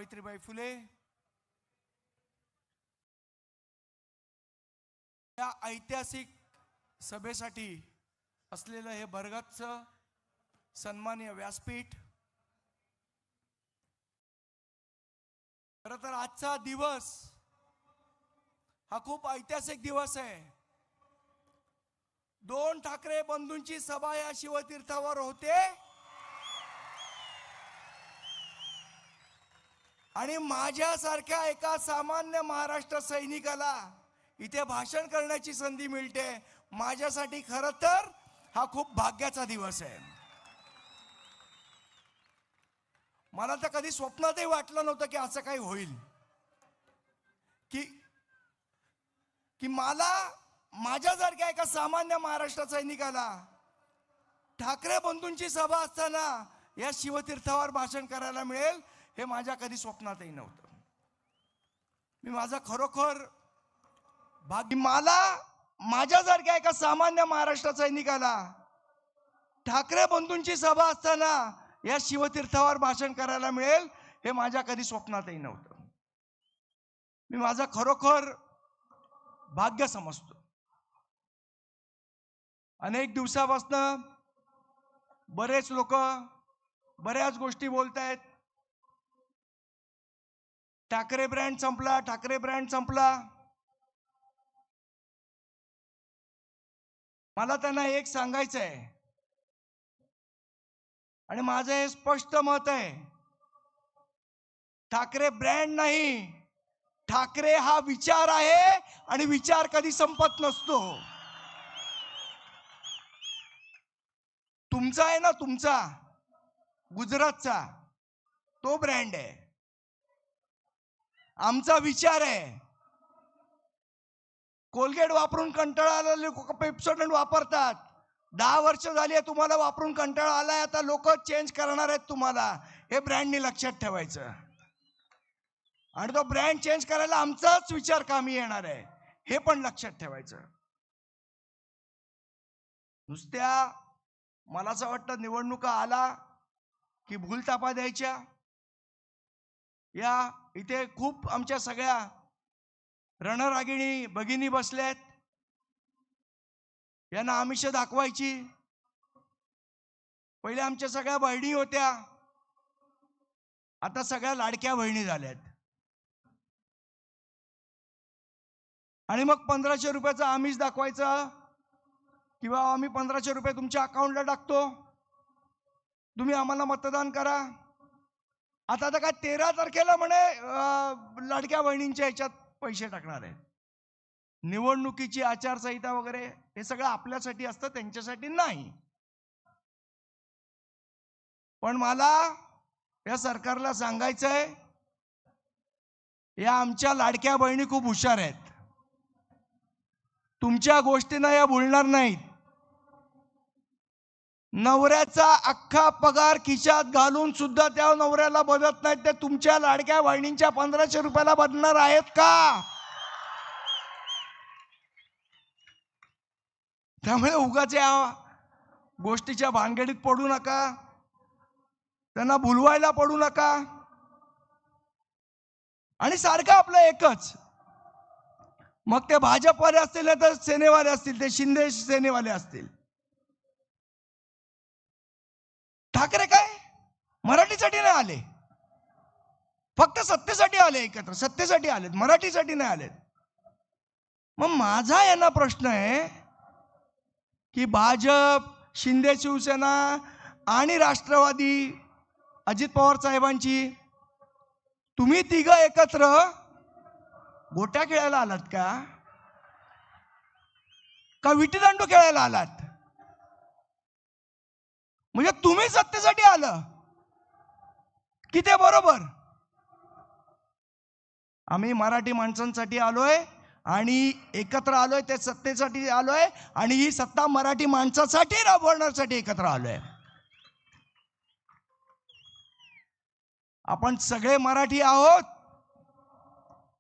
सावित्रीबाई फुले या ऐतिहासिक सभेसाठी असलेलं हे भरगच्च सन्माननीय व्यासपीठ, खरं तर आजचा दिवस हा खूप ऐतिहासिक दिवस आहे। 2 ठाकरे बंधूंची सभा या शिवतीर्थावर होते आणि माझ्यासारख्या एका सामान्य महाराष्ट्र सैनिकाला इथे भाषण करण्याची संधी मिळते। माझ्यासाठी खरं तर हा खूप भाग्याचा दिवस आहे। मला तर कधी स्वप्नातही वाटलं नव्हतं की असं काही होईल, की मला माझ्यासारख्या एका सामान्य महाराष्ट्र सैनिकाला ठाकरे बंधूंची सभा असताना या शिवतीर्थावर भाषण करायला मिळेल हे माझ्या कधी स्वप्नातही नव्हतं। मी माझा खरोखर भाग्य, मला माझ्यासारख्या एका सामान्य महाराष्ट्र सैनिकाला ठाकरे बंधूंची सभा असताना या शिवतीर्थावर भाषण करायला मिळेल हे माझ्या कधी स्वप्नातही नव्हतं। मी माझा खरोखर भाग्य समजतो। अनेक दिवसापासून बरेच लोक बऱ्याच गोष्टी बोलतायत। ठाकरे ब्रँड संपला, ठाकरे ब्रँड संपला। मला त्यांना एक सांगायचं आहे आणि माझं हे स्पष्ट मत आहे, ठाकरे ब्रँड नाही, ठाकरे हा विचार आहे आणि विचार कधी संपत नसतो। तुमचा आहे ना, तुमचा गुजरातचा तो ब्रँड आहे, आमचा विचार आहे। कोलगेट वापरून कंटाळा आलेले लोक पेप्सोडंट वापरतात। 10 वर्ष झाली आहे तुम्हाला वापरून कंटाळा आलाय, आता लोक चेंज करणार आहेत तुम्हाला, हे ब्रँडनी लक्षात ठेवायचं। आणि तो ब्रँड चेंज करायला आमचाच विचार कामी येणार आहे, हे पण लक्षात ठेवायचं। नुसत्या मला असं वाटतं निवडणुका आला की भूलथापा द्यायच्या। या इथे खूप आमच्या सगळ्या रणरागिणी भगिनी बसल्यात, यांना आमिष दाखवायची। पहिले आमच्या सगळ्या बहिणी होत्या, आता सगळ्या लाडक्या बहिणी झाल्यात। आणि मग 1500 रुपयाचं आमिष दाखवायचं किंवा आम्ही 1500 रुपये तुमच्या अकाउंटला टाकतो, तुम्ही आम्हाला मतदान करा। आता तर काय 13 तारखेला म्हणे लाडक्या बहिणींच्या ह्याच्यात पैसे टाकणार आहेत। निवडणुकीची आचारसंहिता वगैरे हे सगळं आपल्यासाठी असतं, त्यांच्यासाठी नाही। पण मला या सरकारला सांगायचंय, या आमच्या लाडक्या बहिणी खूप हुशार आहेत। तुमच्या गोष्टींना या बोलणार नाहीत। नवऱ्याचा अख्खा पगार खिशात घालून सुद्धा त्या नवऱ्याला बदलत नाहीत, ते तुमच्या लाडक्या बहिणींच्या 1500 रुपयाला बदलणार आहेत का? त्यामुळे उगाच या गोष्टीच्या भानगडीत पडू नका, त्यांना भुलवायला पडू नका। आणि सारखं आपलं एकच, मग ते भाजपवाले असतील तर सेनेवाले असतील, ते शिंदे सेनेवाले असतील। ठाकरे काय मराठीसाठी नाही आले, फक्त सत्तेसाठी आले, एकत्र सत्तेसाठी आलेत, मराठीसाठी नाही आलेत। मग माझा यांना प्रश्न आहे की भाजप, शिंदे शिवसेना आणि राष्ट्रवादी अजित पवार साहेबांची तुम्ही तिघ एकत्र गोट्या खेळायला आलात का विटीदांडू खेळायला आलात? म्हणजे तुम्ही सत्तेसाठी आलं की ते बरोबर? आम्ही मराठी माणसांसाठी आलोय आणि एकत्र आलोय, ते सत्तेसाठी आलोय आणि ही सत्ता मराठी माणसासाठी राबवण्यासाठी एकत्र आलोय। आपण सगळे मराठी आहोत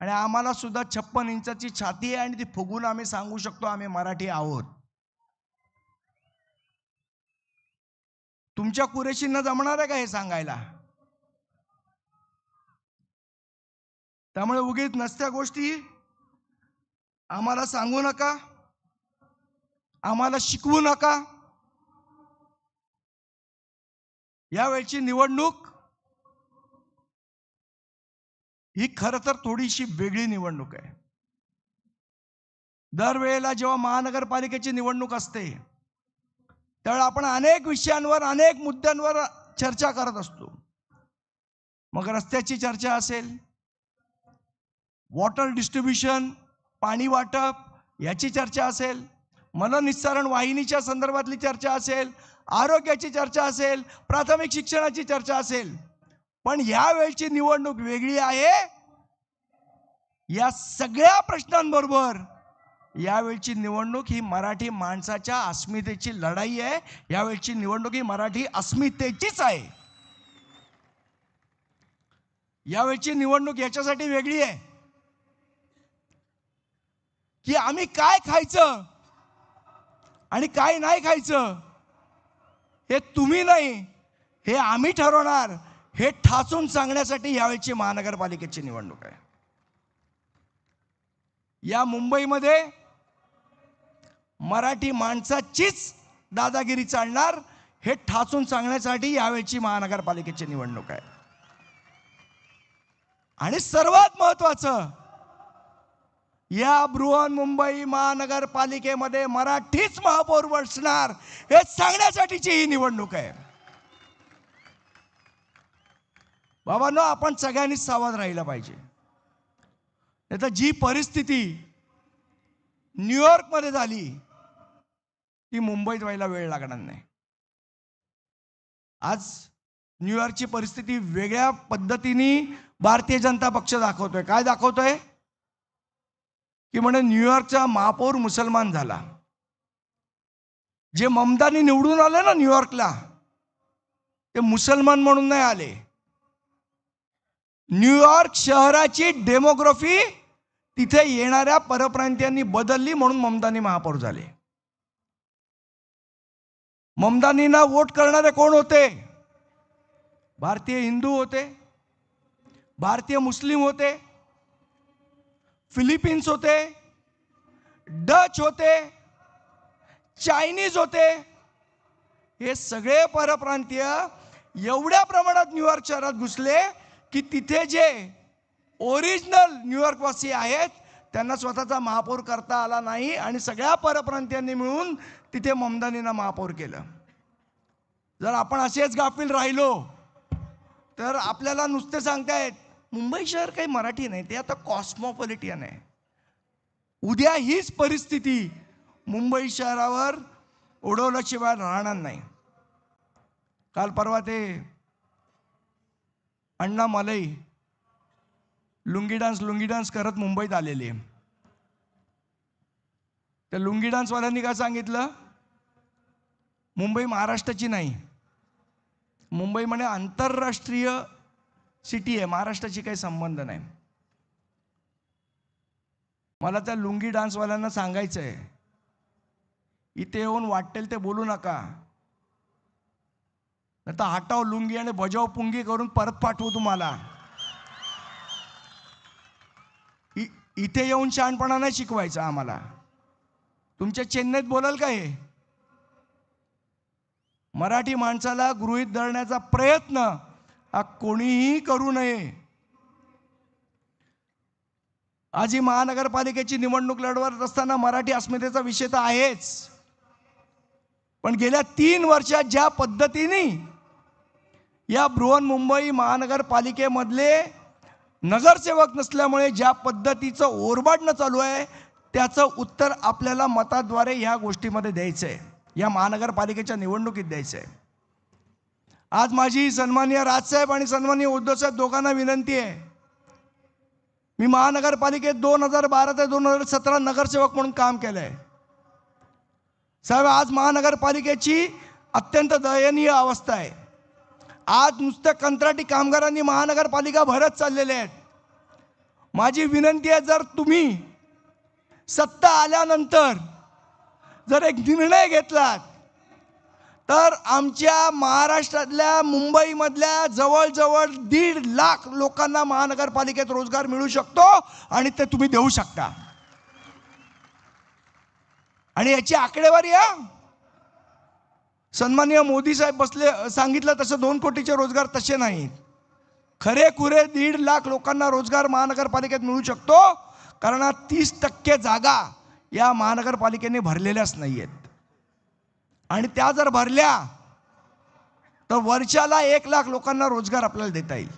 आणि आम्हाला सुद्धा 56 इंचाची छाती आहे आणि ती फुगून आम्ही सांगू शकतो आम्ही मराठी आहोत। तुमच्या कुरेशींना जमणार आहे का हे सांगायला? त्यामुळे उगीच नसत्या गोष्टी आम्हाला सांगू नका, आम्हाला शिकवू नका. यावेळची निवडणूक ही खरं तर थोडीशी वेगळी निवडणूक आहे. दरवेळेला जेव्हा महानगरपालिकेची निवडणूक असते त्यावेळेला आपण अनेक विषयांवर, अनेक मुद्द्यांवर चर्चा करत असतो. मग रस्त्याची चर्चा असेल, वॉटर डिस्ट्रीब्युशन, पाणी वाटप याची चर्चा असेल, मलनिस्सारण वाहिनीच्या संदर्भातली चर्चा असेल, आरोग्याची चर्चा असेल, प्राथमिक शिक्षणाची चर्चा असेल. पण यावेळची निवडणूक वेगळी आहे. या सगळ्या प्रश्नांबरोबर यावेळची निवडणूक ही मराठी माणसाच्या अस्मितेची लढाई आहे. यावेळची निवडणूक ही मराठी अस्मितेचीच आहे. यावेळची निवडणूक याच्यासाठी वेगळी आहे की आम्ही काय खायचं आणि काय नाही खायचं हे तुम्ही नाही, हे आम्ही ठरवणार, हे ठासून सांगण्यासाठी यावेळची महानगरपालिकेची निवडणूक आहे. या मुंबईमध्ये मराठी माणसाचीच दादागिरी चालणार हे ठासून सांगण्यासाठी यावेळची महानगरपालिकेची निवडणूक आहे. आणि सर्वात महत्त्वाचं, या बृहन्मुंबई महानगरपालिकेमध्ये मराठीच महापौर बसणार हे सांगण्यासाठीची ही निवडणूक आहे. बाबांनो, आपण सगळ्यांनीच सावध राहिलं पाहिजे. नाहीतर जी परिस्थिती न्यूयॉर्कमध्ये झाली ती मुंबईत व्हायला वेळ लागणार नाही. आज न्यूयॉर्कची परिस्थिती वेगळ्या पद्धतीने भारतीय जनता पक्ष दाखवतोय. काय दाखवतोय की म्हणे न्यूयॉर्कचा महापौर मुसलमान झाला. जे ममतानी निवडून आले ना न्यूयॉर्कला, ते मुसलमान म्हणून नाही आले. न्यूयॉर्क शहराची डेमोग्राफी तिथे येणाऱ्या परप्रांतीयांनी बदलली म्हणून ममतानी महापौर झाले. ममतानींना वोट करणारे कोण होते? भारतीय हिंदू होते, भारतीय मुस्लिम होते, फिलिपिन्स होते, डच होते, चायनीज होते. हे सगळे परप्रांतीय एवढ्या प्रमाणात न्यूयॉर्क शहरात घुसले की तिथे जे ओरिजिनल न्यूयॉर्कवासी आहेत त्यांना स्वतःचा महापौर करता आला नाही आणि सगळ्या परप्रांतीयांनी मिळून तिथे ममतानींना महापौर केलं. जर आपण असेच गाफील राहिलो तर आपल्याला नुसते सांगतायत मुंबई शहर काही मराठी नाही, ते आता कॉस्मोपॉलिटियन आहे. उद्या हीच परिस्थिती मुंबई शहरावर ओढवल्याशिवाय राहणार नाही. काल परवा ते अण्णा मलई लुंगी डान्स करत मुंबईत आलेले. त्या लुंगी डान्सवाल्यांनी काय सांगितलं, मुंबई महाराष्ट्राची नाही, मुंबई म्हणे आंतरराष्ट्रीय सिटी आहे, महाराष्ट्राची काही संबंध नाही. मला त्या लुंगी डान्सवाल्यांना सांगायचं आहे, इथे येऊन वाटेल ते बोलू नका, नाही तर हटाव लुंगी आणि बजाव पुंगी करून परत पाठवू तुम्हाला. इथे येऊन शहाणपणा नाही शिकवायचा आम्हाला. तुमच्या चेन्नईत बोलाल का हे? मराठी माणसाला गृहीत धरण्याचा प्रयत्न हा कोणीही करू नये. आज ही महानगरपालिकेची निवडणूक लढवत असताना मराठी अस्मितेचा विषय तर आहेच, पण गेल्या 3 वर्षात ज्या पद्धतीने या बृहन्मुंबई महानगरपालिकेमधले नगरसेवक नसल्यामुळे ज्या पद्धतीचं ओरबाडणं चालू आहे त्याचं उत्तर आपल्याला मताद्वारे ह्या गोष्टीमध्ये द्यायचं आहे, या महानगरपालिकेच्या निवडणुकीत द्यायचं आहे. आज माझी सन्माननीय राजसाहेब आणि सन्माननीय उद्धवसाहेब दोघांना विनंती आहे. मी महानगरपालिकेत 2012 ते 2017 नगरसेवक म्हणून काम केलंय. साहेब, आज महानगरपालिकेची अत्यंत दयनीय अवस्था आहे. आज नुसत्या कंत्राटी कामगारांनी महानगरपालिका भरत चाललेले आहेत. माझी विनंती आहे, जर तुम्ही सत्ता आल्यानंतर जर एक निर्णय घेतलात तर आमच्या महाराष्ट्रातल्या मुंबईमधल्या जवळजवळ 1.5 लाख लोकांना महानगरपालिकेत रोजगार मिळू शकतो आणि ते तुम्ही देऊ शकता. आणि याची आकडेवारी आहे. सन्माननीय मोदी साहेब बसले सांगितलं तसं 2 कोटीचे रोजगार तसे नाहीत. खरेखुरे 1.5 लाख लोकांना रोजगार महानगरपालिकेत मिळू शकतो, कारण 30% जागा या महानगरपालिकेने भरलेल्याच नाही आहेत. आणि त्या जर भरल्या तर वर्षाला 1 लाख लोकांना रोजगार आपल्याला देता येईल.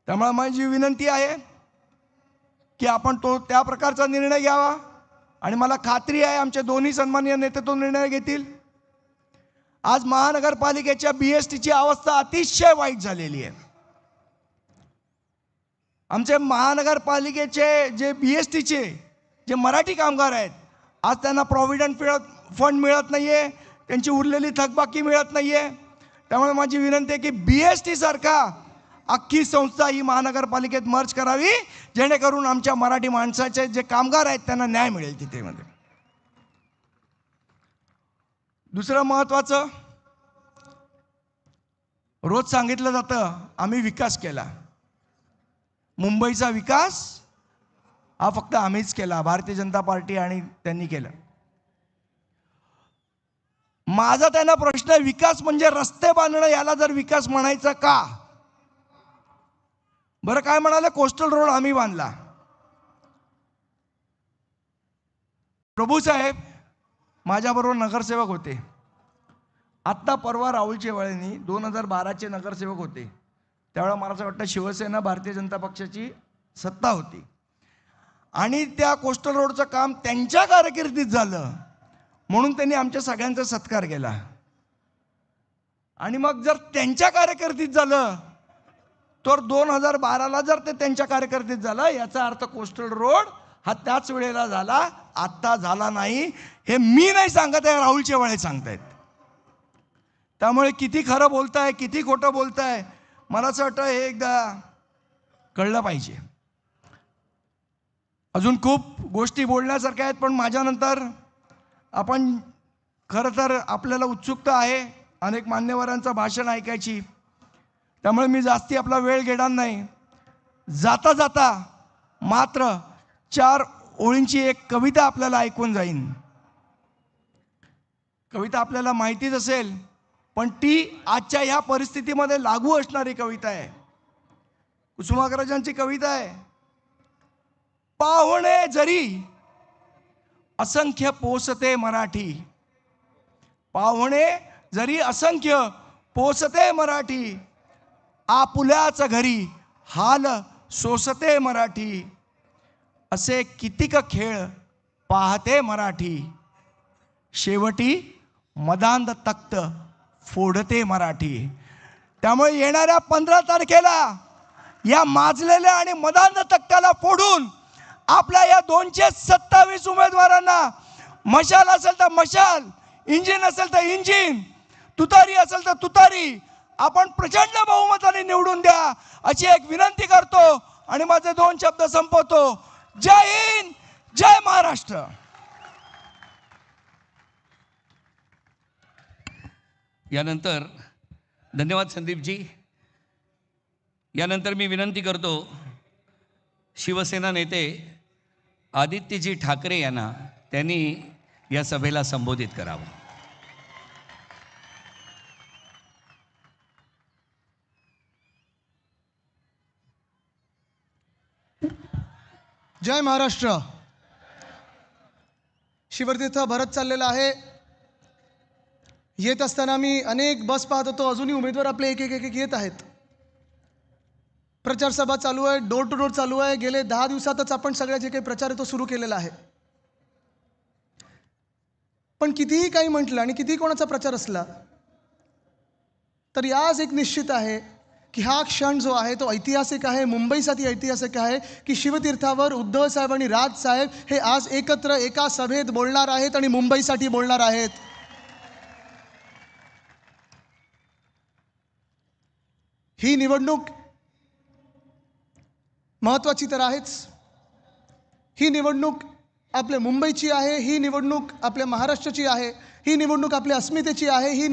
त्यामुळे माझी विनंती आहे की आपण त्या प्रकारचा निर्णय घ्यावा. आणि मला खात्री आहे आमचे दोन्ही सन्माननीय नेते तो निर्णय घेतील. आज महानगरपालिकेच्या BSTची अवस्था अतिशय वाईट झालेली आहे. आमचे महानगरपालिकेचे जे BSTचे जे मराठी कामगार आहेत, आज त्यांना प्रॉव्हिडंट फंड मिळत नाहीये, त्यांची उरलेली थकबाकी मिळत नाहीये. त्यामुळे माझी विनंती आहे की BST सारखा अख्खी संस्था ही महानगरपालिकेत मर्ज करावी, जेणेकरून आमच्या मराठी माणसाचे जे कामगार आहेत त्यांना न्याय मिळेल तिथे मध्ये. दुसरं महत्त्वाचं, रोज सांगितलं जातं आम्ही विकास केला. मुंबईचा विकास हा फक्त आम्हीच केला, भारतीय जनता पार्टी आणि त्यांनी केलं. माझा त्यांना प्रश्न आहे, विकास म्हणजे रस्ते बांधणं, याला जर विकास म्हणायचं का? बरं काय म्हणाले, कोस्टल रोड आम्ही बांधला. प्रभू साहेब माझ्याबरोबर नगरसेवक होते. आत्ता परवा राहुल शेवाळेंनी 2012चे नगरसेवक होते. त्यावेळेला मला असं वाटतं शिवसेना भारतीय जनता पक्षाची सत्ता होती. आणि त्या कोस्टल रोडचं काम त्यांच्या कारकिर्दीत झालं म्हणून त्यांनी आमच्या सगळ्यांचा सत्कार केला. आणि मग जर त्यांच्या कारकिर्दीत झालं तर 2012ला जर ते त्यांच्या कारकिर्दीत झालं, याचा अर्थ कोस्टल रोड हा त्याच वेळेला झाला, आत्ता झाला नाही. हे मी नाही सांगत आहे, राहुल शेवाळे सांगतायत. त्यामुळे किती खरं बोलताय किती खोटं बोलताय मला असं वाटतं हे एकदा कळलं पाहिजे. अजून खूप गोष्टी बोलण्यासारख्या आहेत, पण माझ्यानंतर आपण खरं तर आपल्याला उत्सुकता आहे अनेक मान्यवरांचं भाषण ऐकायची. त्यामुळे मी जास्ती आपला वेळ घेणार नाही. जाता जाता मात्र 4 ओळींची एक कविता आपल्याला ऐकून जाईन. कविता आपल्याला माहितीच असेल, पण ती आजच्या ह्या परिस्थितीमध्ये लागू असणारी कविता आहे. कुसुमाग्रजांची कविता आहे. पाहुणे जरी असंख्य पोसते मराठी, पाहुणे जरी असंख्य पोसते मराठी, आपुल्याच घरी हाल सोसते मराठी, असे कितीक खेळ पाहते मराठी, शेवटी मदांध तख्त फोडते मराठी. त्यामुळे येणाऱ्या 15 तारखेला या माजलेल्या आणि मदांध तख्ताला फोडून आपल्या या 227 उमेदवारांना, मशाल असेल तर मशाल, इंजिन असेल तर इंजिन, तुतारी असेल तर तुतारी, आपण प्रचंड बहुमताने निवडून द्या अशी एक विनंती करतो आणि माझे 2 शब्द संपवतो. जय हिंद, जय महाराष्ट्र. यानंतर धन्यवाद संदीपजी. यानंतर मी विनंती करतो शिवसेना नेते आदित्यजी ठाकरे यांना, त्यांनी या सभेला संबोधित करावं. जय महाराष्ट्र. शिवतीर्थ भरत चाललेला आहे. येत असताना मी अनेक बस पाहत होतो, अजूनही उमेदवार आपले एक एक येत आहेत. प्रचार सभा चालू आहे, डोर टू डोर चालू आहे. गेले 10 दिवसातच आपण सगळ्या जे काही प्रचार आहे तो सुरू केलेला आहे. पण कितीही काही म्हटलं आणि कितीही कोणाचा प्रचार असला तरी आज एक निश्चित आहे की हा क्षण जो आहे तो ऐतिहासिक आहे. मुंबईसाठी ऐतिहासिक आहे की शिवतीर्थावर उद्धव साहेब आणि राज साहेब हे आज एकत्र एका सभेत बोलणार आहेत आणि मुंबईसाठी बोलणार आहेत. ही निवडणूक महत्त्वाची तर आहेच. ही निवडणूक आपल्या मुंबईची आहे, ही निवडणूक आपल्या महाराष्ट्राची आहे. ही निवडणूक आपल्या अस्मितेची आहे. ही